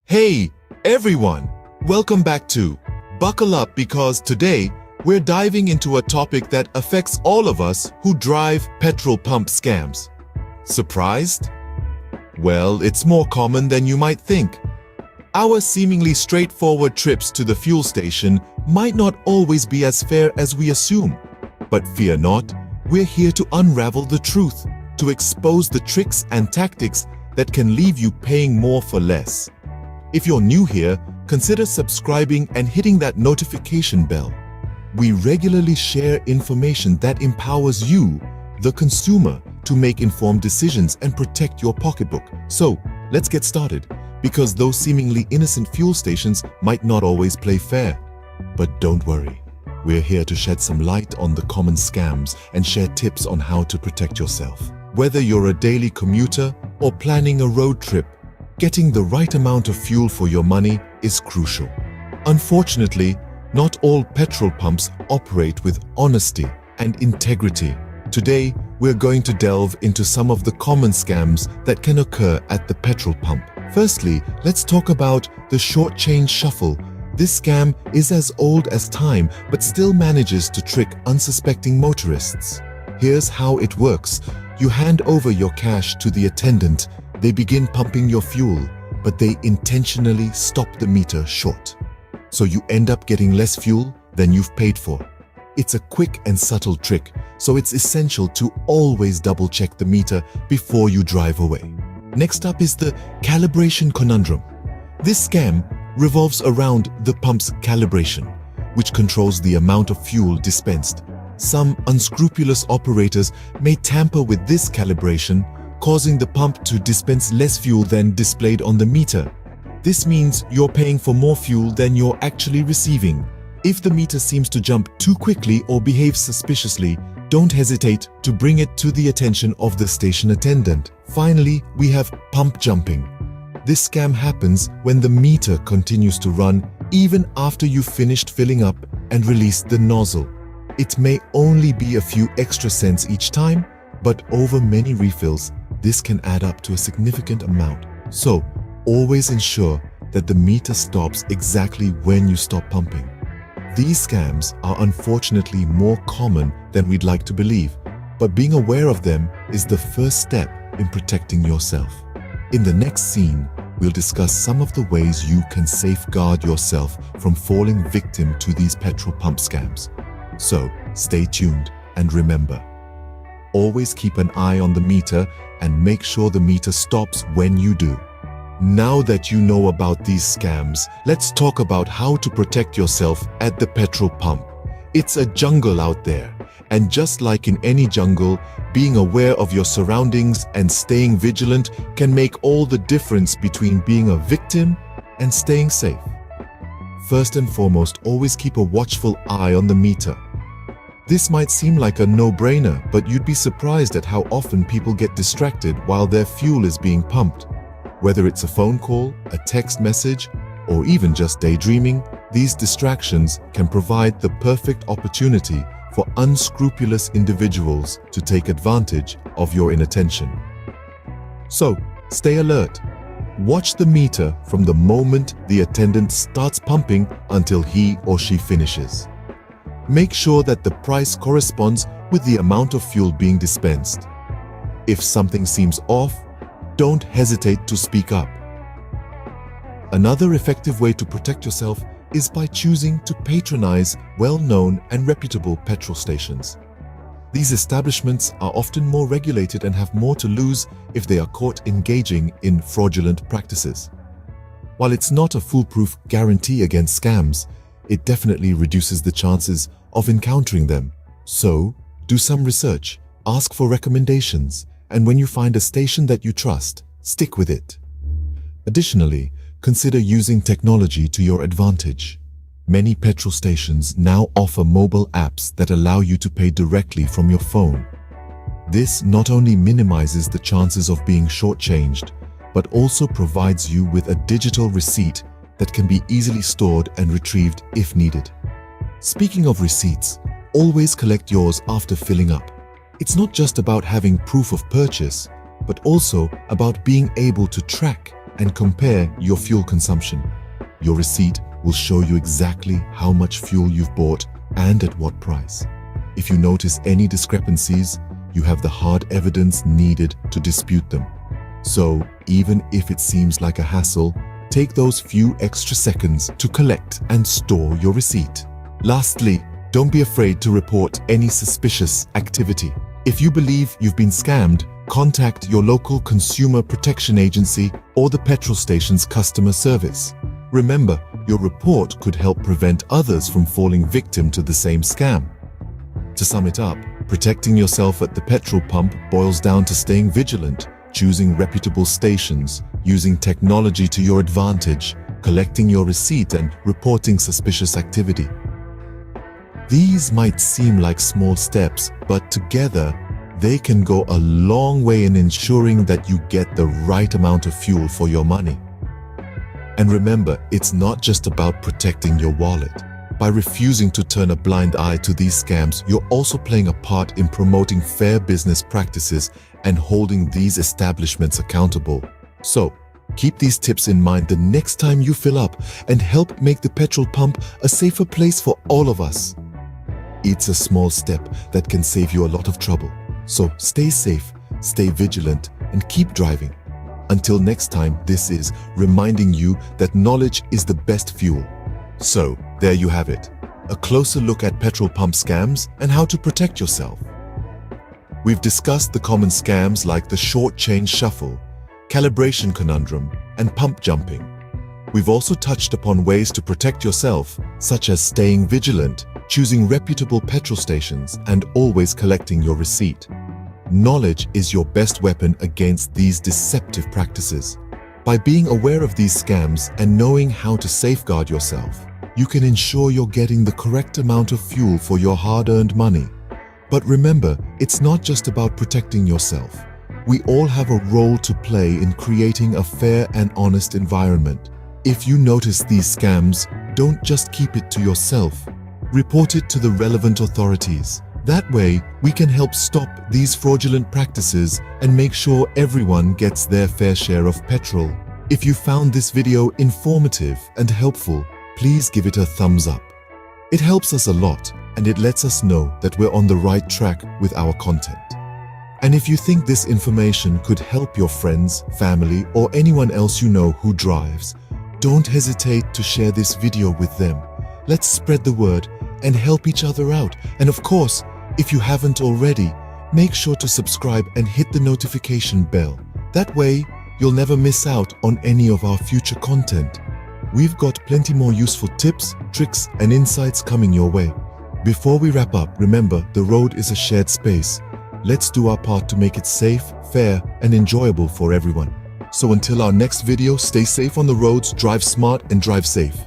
Hey, everyone! Welcome back to Buckle Up, because today we're diving into a topic that affects all of us who drive petrol pump scams. Surprised? Well, it's more common than you might think. Our seemingly straightforward trips to the fuel station might not always be as fair as we assume. But fear not, we're here to unravel the truth, to expose the tricks and tactics that can leave you paying more for less. If you're new here, consider subscribing and hitting that notification bell. We regularly share information that empowers you, the consumer, to make informed decisions and protect your pocketbook. So, let's get started, because those seemingly innocent fuel stations might not always play fair. But don't worry, we're here to shed some light on the common scams and share tips on how to protect yourself. Whether you're a daily commuter or planning a road trip, getting the right amount of fuel for your money is crucial. Unfortunately, not all petrol pumps operate with honesty and integrity. Today, we're going to delve into some of the common scams that can occur at the petrol pump. Firstly, let's talk about the short change shuffle. This scam is as old as time, but still manages to trick unsuspecting motorists. Here's how it works. You hand over your cash to the attendant. They begin pumping your fuel, but they intentionally stop the meter short. So you end up getting less fuel than you've paid for. It's a quick and subtle trick, so it's essential to always double-check the meter before you drive away. Next up is the calibration conundrum. This scam revolves around the pump's calibration, which controls the amount of fuel dispensed. Some unscrupulous operators may tamper with this calibration, causing the pump to dispense less fuel than displayed on the meter. This means you're paying for more fuel than you're actually receiving. If the meter seems to jump too quickly or behaves suspiciously, don't hesitate to bring it to the attention of the station attendant. Finally, we have pump jumping. This scam happens when the meter continues to run even after you've finished filling up and released the nozzle. It may only be a few extra cents each time, but over many refills, this can add up to a significant amount. So, always ensure that the meter stops exactly when you stop pumping. These scams are unfortunately more common than we'd like to believe, but being aware of them is the first step in protecting yourself. In the next scene, we'll discuss some of the ways you can safeguard yourself from falling victim to these petrol pump scams. So, stay tuned and remember, always keep an eye on the meter and make sure the meter stops when you do. Now that you know about these scams, let's talk about how to protect yourself at the petrol pump. It's a jungle out there, and just like in any jungle, being aware of your surroundings and staying vigilant can make all the difference between being a victim and staying safe. First and foremost, always keep a watchful eye on the meter. This might seem like a no-brainer, but you'd be surprised at how often people get distracted while their fuel is being pumped. Whether it's a phone call, a text message, or even just daydreaming, these distractions can provide the perfect opportunity for unscrupulous individuals to take advantage of your inattention. So, stay alert. Watch the meter from the moment the attendant starts pumping until he or she finishes. Make sure that the price corresponds with the amount of fuel being dispensed. If something seems off, don't hesitate to speak up. Another effective way to protect yourself is by choosing to patronize well-known and reputable petrol stations. These establishments are often more regulated and have more to lose if they are caught engaging in fraudulent practices. While it's not a foolproof guarantee against scams, it definitely reduces the chances of encountering them. So, do some research, ask for recommendations, and when you find a station that you trust, stick with it. Additionally, consider using technology to your advantage. Many petrol stations now offer mobile apps that allow you to pay directly from your phone. This not only minimizes the chances of being shortchanged, but also provides you with a digital receipt that can be easily stored and retrieved if needed. Speaking of receipts, always collect yours after filling up. It's not just about having proof of purchase, but also about being able to track and compare your fuel consumption. Your receipt will show you exactly how much fuel you've bought and at what price. If you notice any discrepancies, you have the hard evidence needed to dispute them. So, even if it seems like a hassle, take those few extra seconds to collect and store your receipt. Lastly, don't be afraid to report any suspicious activity. If you believe you've been scammed, contact your local consumer protection agency or the petrol station's customer service. Remember, your report could help prevent others from falling victim to the same scam. To sum it up, protecting yourself at the petrol pump boils down to staying vigilant, choosing reputable stations, using technology to your advantage, collecting your receipt, and reporting suspicious activity. These might seem like small steps, but together, they can go a long way in ensuring that you get the right amount of fuel for your money. And remember, it's not just about protecting your wallet. By refusing to turn a blind eye to these scams, you're also playing a part in promoting fair business practices and holding these establishments accountable. So, keep these tips in mind the next time you fill up and help make the petrol pump a safer place for all of us. It's a small step that can save you a lot of trouble. So stay safe, stay vigilant, and keep driving. Until next time, this is reminding you that knowledge is the best fuel. So, there you have it. A closer look at petrol pump scams and how to protect yourself. We've discussed the common scams like the short change shuffle, calibration conundrum, and pump jumping. We've also touched upon ways to protect yourself, such as staying vigilant, choosing reputable petrol stations, and always collecting your receipt. Knowledge is your best weapon against these deceptive practices. By being aware of these scams and knowing how to safeguard yourself, you can ensure you're getting the correct amount of fuel for your hard-earned money. But remember, it's not just about protecting yourself. We all have a role to play in creating a fair and honest environment. If you notice these scams, don't just keep it to yourself. Report it to the relevant authorities. That way, we can help stop these fraudulent practices and make sure everyone gets their fair share of petrol. If you found this video informative and helpful, please give it a thumbs up. It helps us a lot, and it lets us know that we're on the right track with our content. And if you think this information could help your friends, family, or anyone else you know who drives, don't hesitate to share this video with them. Let's spread the word and help each other out. And of course, if you haven't already, make sure to subscribe and hit the notification bell. That way, you'll never miss out on any of our future content. We've got plenty more useful tips, tricks, and insights coming your way. Before we wrap up, remember, the road is a shared space. Let's do our part to make it safe, fair, and enjoyable for everyone. So until our next video, stay safe on the roads, drive smart, and drive safe.